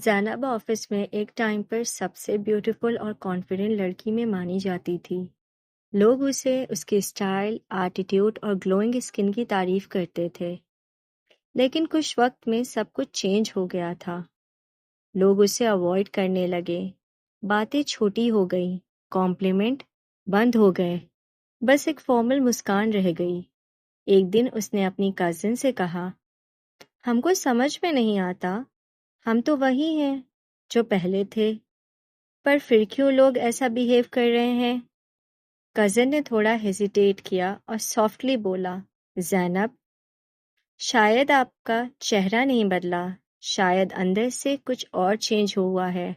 زینب office میں ایک time پر سب سے بیوٹیفل اور کانفیڈنٹ لڑکی میں مانی جاتی تھی۔ لوگ اسے اس کی اسٹائل، ایٹیٹیوڈ اور گلوئنگ اسکن کی تعریف کرتے تھے۔ لیکن کچھ وقت میں سب کچھ چینج ہو گیا تھا۔ لوگ اسے اوائڈ کرنے لگے، باتیں چھوٹی ہو گئیں، کمپلیمنٹ بند ہو گئے، بس ایک فارمل مسکان رہ گئی۔ ایک دن اس نے اپنی کزن سے کہا، ہم کو سمجھ میں نہیں آتا، ہم تو وہی ہیں جو پہلے تھے، پر پھر کیوں لوگ ایسا بیہیو کر رہے ہیں؟ کزن نے تھوڑا ہیزیٹیٹ کیا اور سافٹلی بولا، زینب، شاید آپ کا چہرہ نہیں بدلا، شاید اندر سے کچھ اور چینج ہوا ہے۔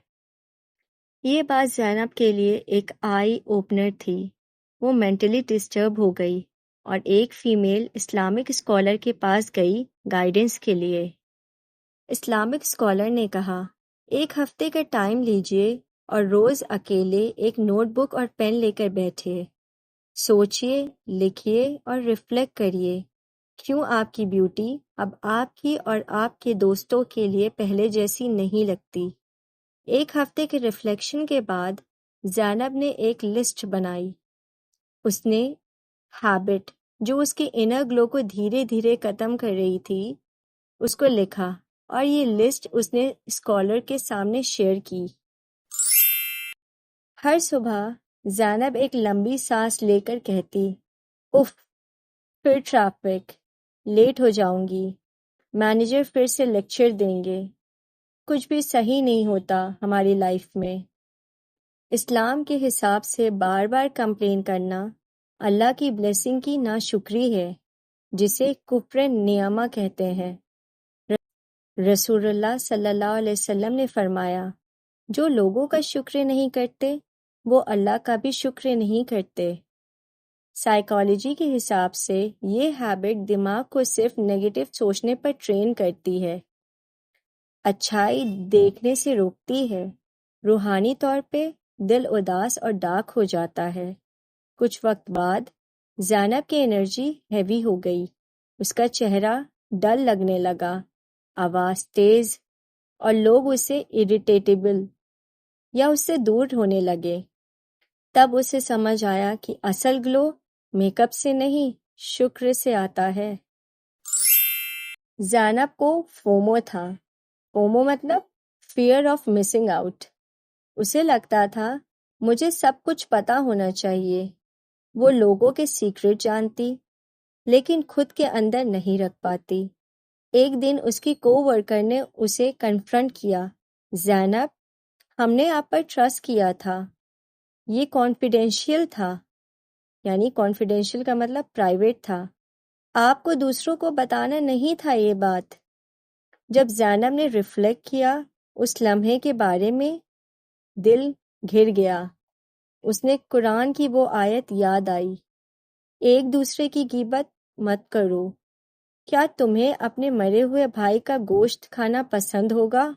یہ بات زینب کے لیے ایک آئی اوپنر تھی۔ وہ مینٹلی ڈسٹرب ہو گئی اور ایک فیمیل اسلامک اسکالر کے پاس گئی گائیڈنس کے لیے۔ اسلامک اسکالر نے کہا، ایک ہفتے کا ٹائم لیجئے اور روز اکیلے ایک نوٹ بک اور پین لے کر بیٹھے، سوچئے، لکھئے اور ریفلیکٹ کریے، کیوں آپ کی بیوٹی اب آپ کی اور آپ کے دوستوں کے لیے پہلے جیسی نہیں لگتی۔ ایک ہفتے کے ریفلیکشن کے بعد زینب نے ایک لسٹ بنائی۔ اس نے ہیبٹ جو اس کے انر گلو کو دھیرے دھیرے ختم کر رہی تھی، اس کو لکھا اور یہ لسٹ اس نے اسکالر کے سامنے شیئر کی۔ ہر صبح زینب ایک لمبی سانس لے کر کہتی، اف، پھر ٹریفک، لیٹ ہو جاؤں گی، مینیجر پھر سے لیکچر دیں گے، کچھ بھی صحیح نہیں ہوتا ہماری لائف میں۔ اسلام کے حساب سے بار بار کمپلین کرنا اللہ کی بلیسنگ کی ناشکری ہے، جسے کفر نعمہ کہتے ہیں۔ رسول اللہ صلی اللہ علیہ وسلم نے فرمایا، جو لوگوں کا شکر نہیں کرتے وہ اللہ کا بھی شکر نہیں کرتے۔ سائیکالوجی کے حساب سے یہ ہیبٹ دماغ کو صرف نیگیٹو سوچنے پر ٹرین کرتی ہے، اچھائی دیکھنے سے روکتی ہے۔ روحانی طور پہ دل اداس اور ڈارک ہو جاتا ہے۔ کچھ وقت بعد زینب کی انرجی ہیوی ہو گئی، اس کا چہرہ ڈل لگنے لگا، آواز تیز، اور لوگ اسے اریٹیبل یا اس سے دور ہونے لگے۔ تب اسے سمجھ آیا کہ اصل گلو میک اپ سے نہیں، شکر سے آتا ہے۔ زینب کو فومو تھا۔ فومو مطلب فیئر آف مسنگ آؤٹ۔ اسے لگتا تھا مجھے سب کچھ پتا ہونا چاہیے۔ وہ لوگوں کے سیکرٹ جانتی لیکن خود کے اندر نہیں رکھ پاتی۔ ایک دن اس کی کو ورکر نے اسے کنفرنٹ کیا، زینب، ہم نے آپ پر ٹرسٹ کیا تھا، یہ کانفیڈینشیل تھا، یعنی کانفیڈینشیل کا مطلب پرائیویٹ تھا، آپ کو دوسروں کو بتانا نہیں تھا یہ بات۔ جب زینب نے ریفلیکٹ کیا اس لمحے کے بارے میں، دل گھر گیا۔ اس نے قرآن کی وہ آیت یاد آئی، ایک دوسرے کی غیبت مت کرو، کیا تمہیں اپنے مرے ہوئے بھائی کا گوشت کھانا پسند ہوگا؟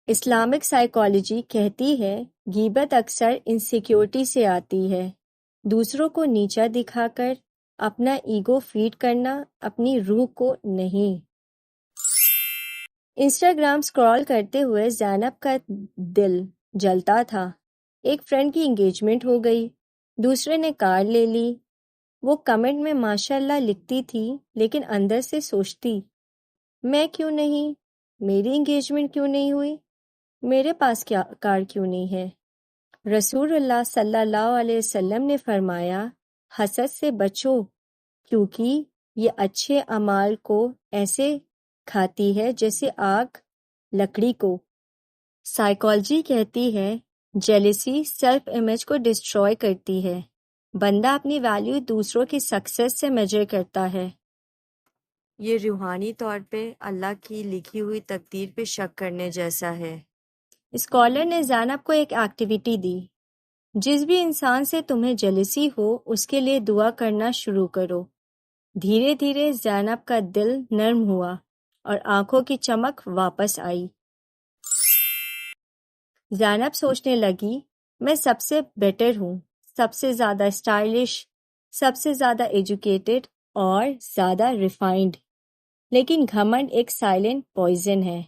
اسلامک سائیکالوجی کہتی ہے غیبت اکثر انسیکیورٹی سے آتی ہے، دوسروں کو نیچا دکھا کر اپنا ایگو فیڈ کرنا، اپنی روح کو نہیں۔ انسٹاگرام سکرول کرتے ہوئے زینب کا دل جلتا تھا۔ ایک فرینڈ کی انگیجمنٹ ہو گئی، دوسرے نے کار لے لی۔ وہ کمنٹ میں ماشاء اللہ لکھتی تھی لیکن اندر سے سوچتی، میں کیوں نہیں؟ میری انگیجمنٹ کیوں نہیں ہوئی؟ میرے پاس کیا کار کیوں نہیں ہے؟ رسول اللہ صلی اللہ علیہ وسلم نے فرمایا، حسد سے بچو، کیونکہ یہ اچھے اعمال کو ایسے کھاتی ہے جیسے آگ لکڑی کو۔ سائیکالوجی کہتی ہے جیلسی سیلف امیج کو ڈسٹروائے کرتی ہے۔ بندہ اپنی ویلیو دوسروں کی سکسیس سے میجر کرتا ہے۔ یہ روحانی طور پہ اللہ کی لکھی ہوئی تقدیر پہ شک کرنے جیسا ہے۔ اسکالر نے زینب کو ایک ایکٹیویٹی دی، جس بھی انسان سے تمہیں جیلسی ہو اس کے لیے دعا کرنا شروع کرو۔ دھیرے دھیرے زینب کا دل نرم ہوا اور آنکھوں کی چمک واپس آئی۔ زینب سوچنے لگی، میں سب سے بیٹر ہوں، سب سے زیادہ اسٹائلش، سب سے زیادہ ایجوکیٹڈ اور زیادہ ریفائنڈ، لیکن گھمنڈ ایک سائلنٹ پوائزن ہے۔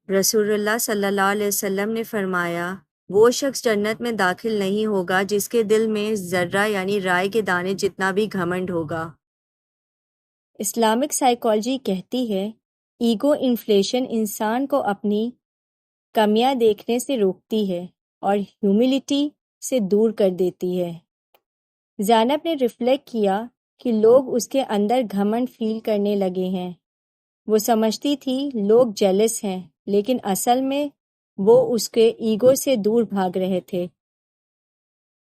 رسول اللہ صلی اللہ علیہ وسلم نے فرمایا، وہ شخص جنت میں داخل نہیں ہوگا جس کے دل میں ذرہ یعنی رائے کے دانے جتنا بھی گھمنڈ ہوگا۔ اسلامک سائیکالوجی کہتی ہے، ایگو انفلیشن انسان کو اپنی کمیاں دیکھنے سے روکتی ہے اور ہیوملٹی سے دور کر دیتی ہے۔ زینب نے ریفلیکٹ کیا کہ لوگ اس کے اندر گھمنڈ فیل کرنے لگے ہیں۔ وہ سمجھتی تھی لوگ جیلس ہیں، لیکن اصل میں وہ اس کے ایگو سے دور بھاگ رہے تھے۔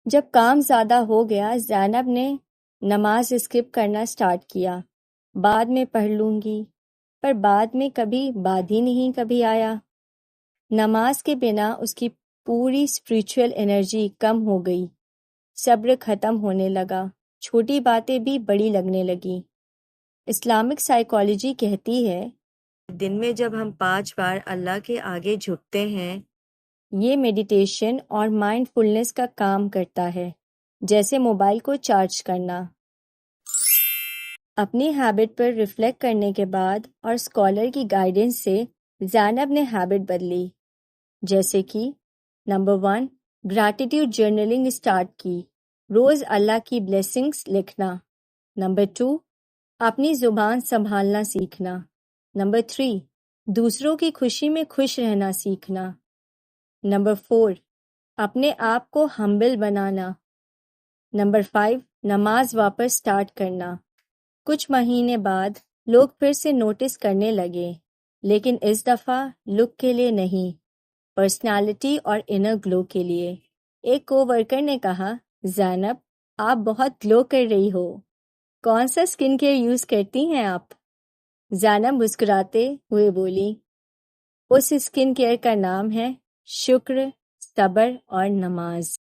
جب کام زیادہ ہو گیا، زینب نے نماز اسکپ کرنا سٹارٹ کیا۔ بعد میں پڑھ لوں گی، پر بعد میں کبھی بعد ہی نہیں کبھی آیا۔ نماز کے بنا اس کی پوری اسپریچول انرجی کم ہو گئی، صبر ختم ہونے لگا، چھوٹی باتیں بھی بڑی لگنے لگیں۔ اسلامک سائیکالوجی کہتی ہے، دن میں جب ہم 5 بار اللہ کے آگے جھکتے ہیں، یہ میڈیٹیشن اور مائنڈ فلنس کا کام کرتا ہے، جیسے موبائل کو چارج کرنا۔ اپنی ہیبٹ پر ریفلیکٹ کرنے کے بعد اور اسکالر کی گائیڈنس سے زینب نے ہیبٹ بدلی، جیسے کہ نمبر 1 گریٹیٹیوڈ جرنلنگ اسٹارٹ کی، روز اللہ کی بلیسنگز لکھنا۔ نمبر 2 اپنی زبان سنبھالنا سیکھنا۔ نمبر 3 دوسروں کی خوشی میں خوش رہنا سیکھنا۔ نمبر 4 اپنے آپ کو ہمبل بنانا۔ نمبر 5 نماز واپس سٹارٹ کرنا۔ کچھ مہینے بعد لوگ پھر سے نوٹس کرنے لگے، لیکن اس دفعہ لک کے لیے نہیں، پرسنالٹی اور انر گلو کے لیے۔ ایک کو ورکر نے کہا، زینب آپ بہت گلو کر رہی ہو، کون سا اسکن کیئر یوز کرتی ہیں آپ؟ زینب مسکراتے ہوئے بولی، اس اسکن کیئر کا نام ہے شکر، صبر اور نماز۔